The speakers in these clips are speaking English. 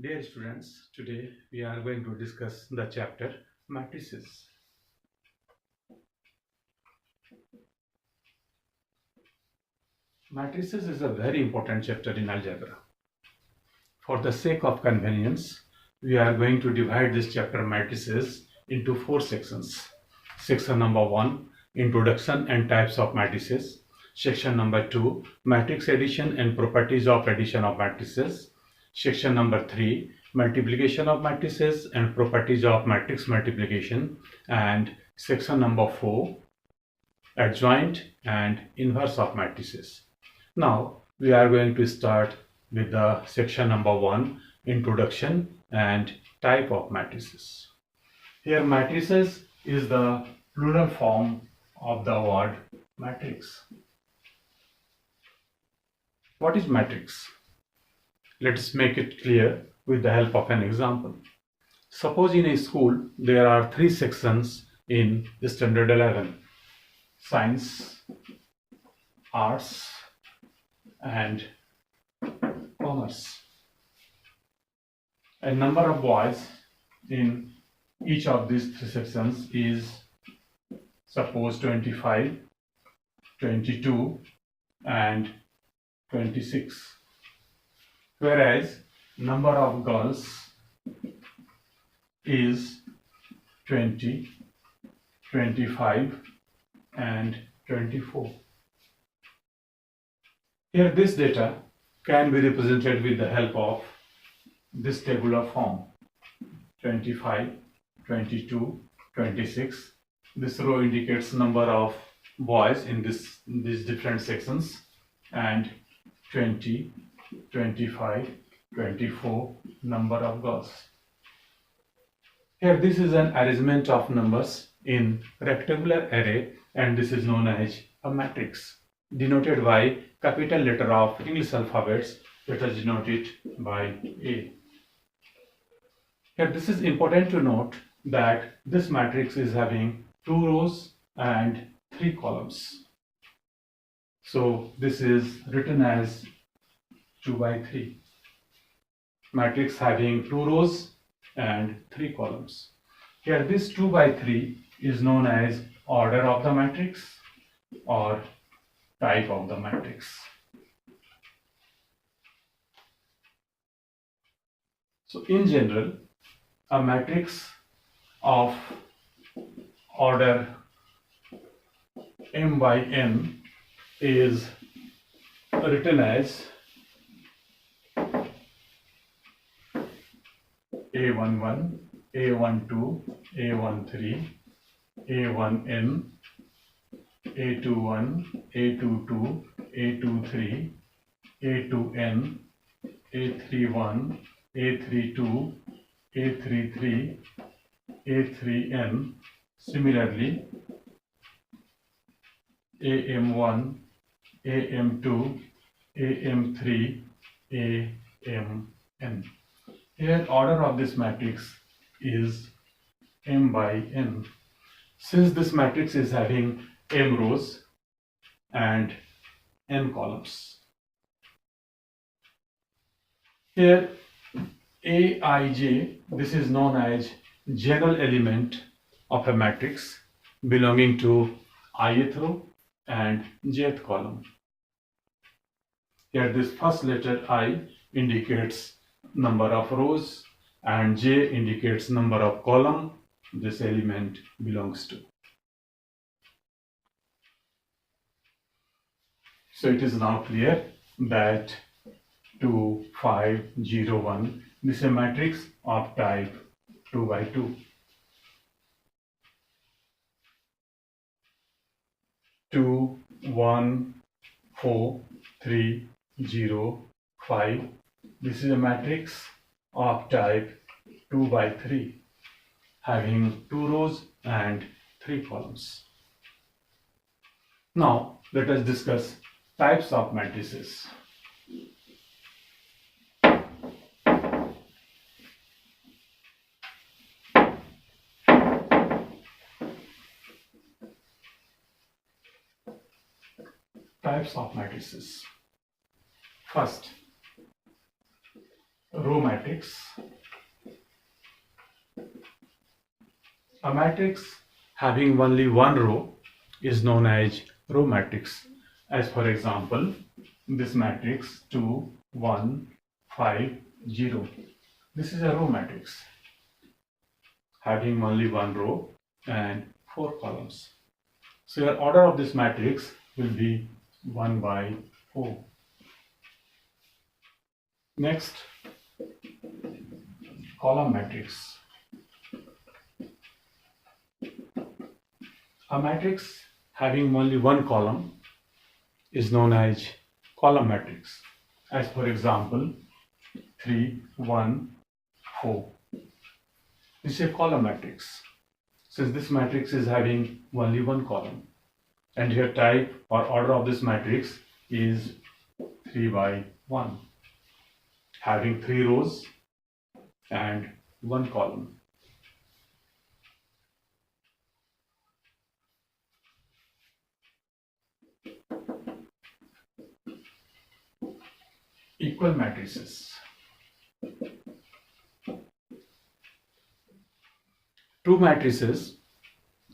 Dear students, today we are going to discuss the chapter Matrices. Matrices is a very important chapter in algebra. For the sake of convenience, we are going to divide this chapter matrices into 4 sections. Section number 1, Introduction and Types of Matrices. Section number 2, Matrix Addition and Properties of Addition of Matrices. Section number 3, Multiplication of Matrices and Properties of Matrix Multiplication. And section number 4, Adjoint and Inverse of Matrices. Now, we are going to start with the section number 1, Introduction and Type of Matrices. Here, matrices is the plural form of the word matrix. What is matrix? Let's make it clear with the help of an example. Suppose in a school there are 3 sections in standard 11: science, arts, and commerce. A number of boys in each of these 3 sections is suppose 25, 22 and 26, whereas number of girls is 20, 25 and 24. Here this data can be represented with the help of this tabular form: 25, 22, 26. This row indicates number of boys in these different sections, and 20, 25, 24 number of girls. Here this is an arrangement of numbers in rectangular array, and this is known as a matrix, denoted by capital letter of English alphabets. Let us denote it by A. Here this is important to note that this matrix is having 2 rows and 3 columns. So this is written as 2 by 3. Matrix having 2 rows and 3 columns. Here this 2 by 3 is known as order of the matrix or type of the matrix. So in general, a matrix of order m by n is written as A11, A12, A13, A1n, A21, A22, A23, A2n, A31, A32, A33, A3n. Similarly, AM1, AM2, AM3, AMn. Here order of this matrix is m by n. Since this matrix is having m rows and n columns. Here Aij, this is known as general element of a matrix belonging to ith row and jth column. Here this first letter I indicates number of rows and j indicates number of column this element belongs to. So it is now clear that 2, 5, 0, 1, this is a matrix of type 2 by 2. 2, 1, 4, 3, 0, 5. This is a matrix of type 2 by 3, having 2 rows and 3 columns. Now, let us discuss types of matrices. Types of matrices. First, row matrix. A matrix having only one row is known as row matrix. As for example, this matrix 2, 1, 5, 0. This is a row matrix having only one row and 4 columns. So your order of this matrix will be 1 by 4. Next, column matrix. A matrix having only one column is known as column matrix. As for example, 3, 1, 4. This is a column matrix. Since this matrix is having only one column, and here type or order of this matrix is 3 by 1, having 3 rows and 1 column. Equal matrices. Two matrices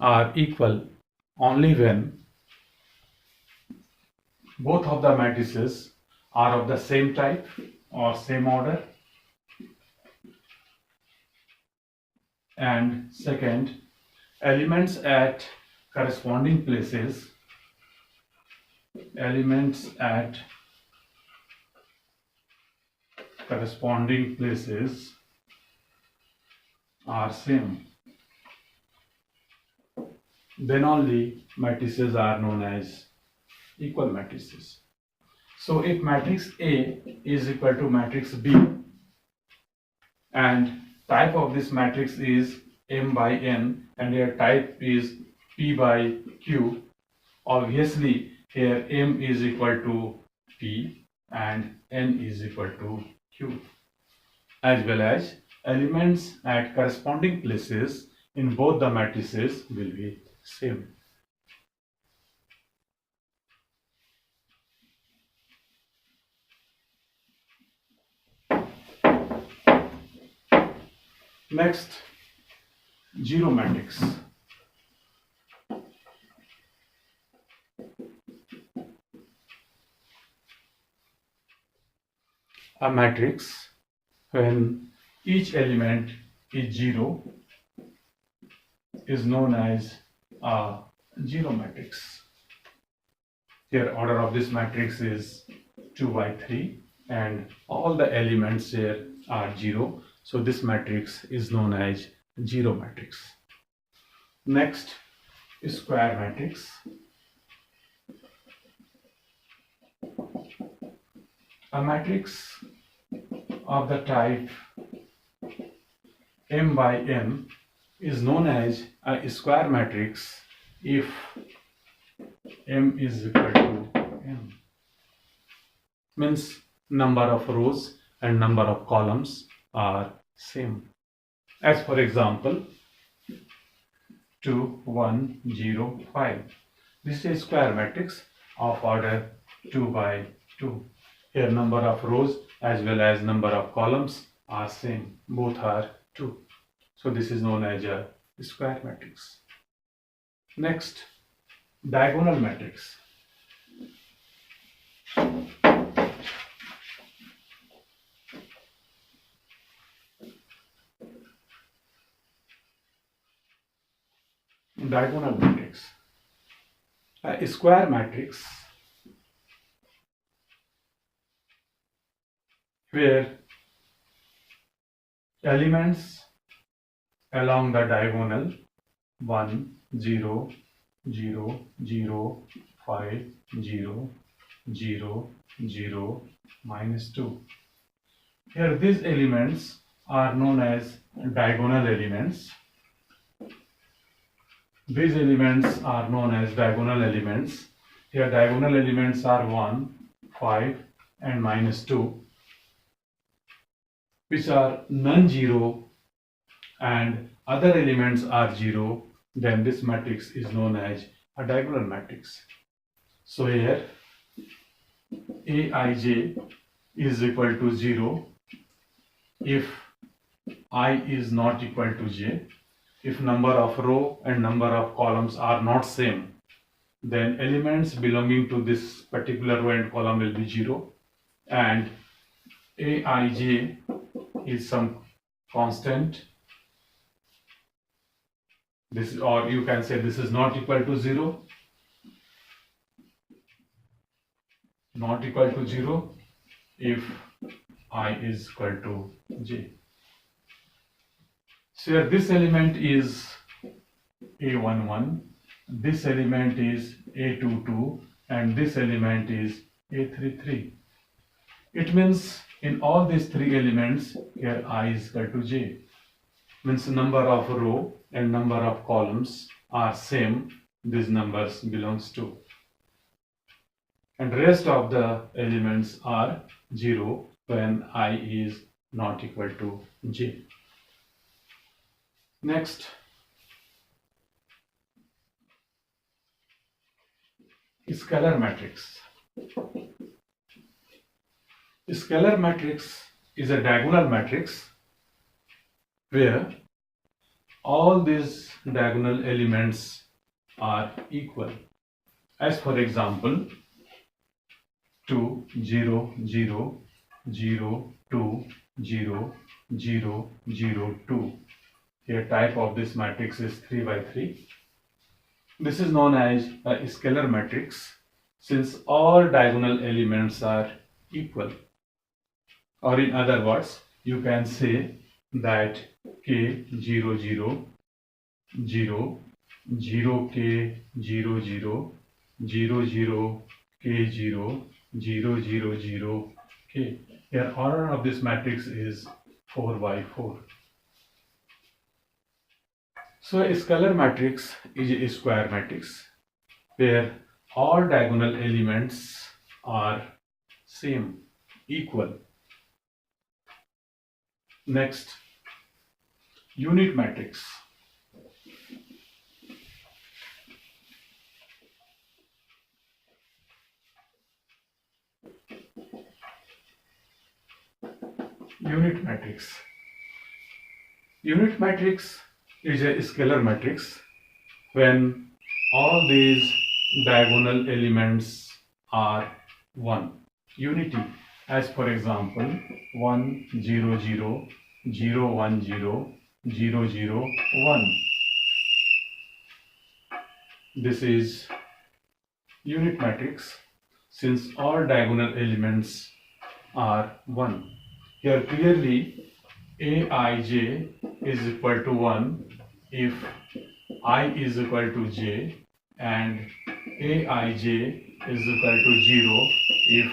are equal only when both of the matrices are of the same type or same order, and second, elements at corresponding places are same. Then only matrices are known as equal matrices. So if matrix A is equal to matrix B and type of this matrix is m by n and your type is p by q, obviously here m is equal to p and n is equal to q, as well as elements at corresponding places in both the matrices will be same. Next, zero matrix. A matrix when each element is 0 is known as a zero matrix. Here order of this matrix is 2 by 3 and all the elements here are 0. So this matrix is known as zero matrix. Next, square matrix. A matrix of the type m by n is known as a square matrix if m is equal to n. Means number of rows and number of columns are same. As for example, 2, 1, 0, 5. This is a square matrix of order 2 by 2. Here number of rows as well as number of columns are same. Both are 2. So this is known as a square matrix. Next, diagonal matrix. Diagonal matrix. A square matrix where elements along the diagonal 1, 0, 0, 0, 5, 0, 0, 0, -2. Here these elements are known as diagonal elements. These elements are known as diagonal elements. Here diagonal elements are 1, 5 and -2, which are non-zero, and other elements are 0, then this matrix is known as a diagonal matrix. So here Aij is equal to 0 if I is not equal to j, if number of row and number of columns are not same, then elements belonging to this particular row and column will be 0, and aij is some constant. This, or you can say this is not equal to 0, not equal to 0 if I is equal to j. So here this element is a11, this element is a22, and this element is a33. It means in all these three elements here I is equal to j. Means number of row and number of columns are same, these numbers belongs to, and rest of the elements are 0 when I is not equal to j. Next, scalar matrix. Scalar matrix is a diagonal matrix where all these diagonal elements are equal. As for example, 2, 0, 0, 0, 2, 0, 0, 0, 2. Here type of this matrix is 3 by 3. This is known as a scalar matrix since all diagonal elements are equal. Or in other words, you can say that k 0 0 0 0 k 0 0 0 0 k 0 0 0 0 k. Here order of this matrix is 4 by 4. So a scalar matrix is a square matrix where all diagonal elements are same, equal. Next, unit matrix. Unit matrix. Unit matrix is a scalar matrix when all these diagonal elements are 1. Unity, as for example 1 0 0 0 1 0 0 0 1. This is unit matrix since all diagonal elements are 1. Here clearly aij is equal to 1 if I is equal to j, and aij is equal to 0 if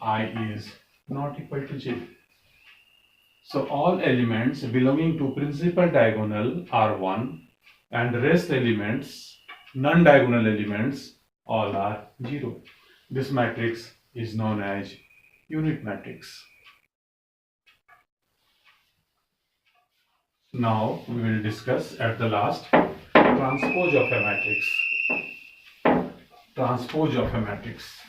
I is not equal to j. So all elements belonging to principal diagonal are 1, and rest elements, non-diagonal elements, all are 0. This matrix is known as unit matrix. Now we will discuss at the last transpose of a matrix. Transpose of a matrix.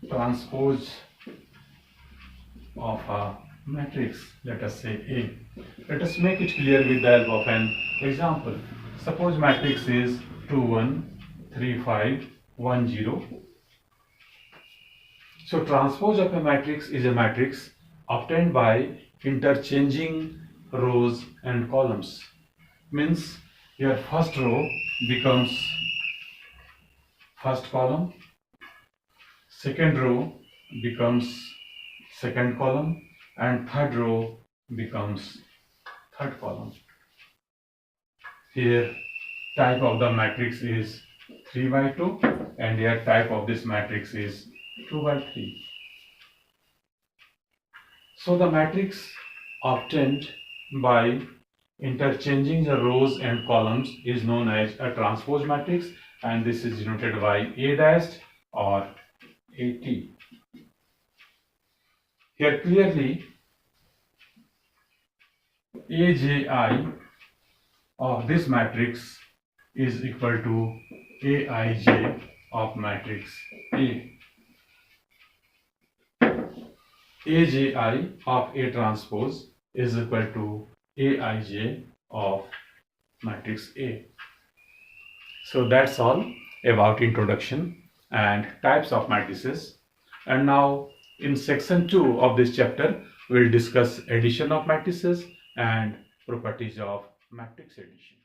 Transpose of a matrix, let us say A. Let us make it clear with the help of an example. Suppose matrix is 2 1 3 5 1 0. So transpose of a matrix is a matrix obtained by interchanging rows and columns. Means your first row becomes first column, second row becomes second column, and third row becomes third column. Here type of the matrix is 3 by 2, and here type of this matrix is 2 by 3. So the matrix obtained by interchanging the rows and columns is known as a transpose matrix, and this is denoted by A dash or AT. Here clearly AJI of this matrix is equal to AIJ of matrix A. Aj of A transpose is equal to Aij of matrix A. So that's all about introduction and types of matrices. And now in section 2 of this chapter, we'll discuss addition of matrices and properties of matrix addition.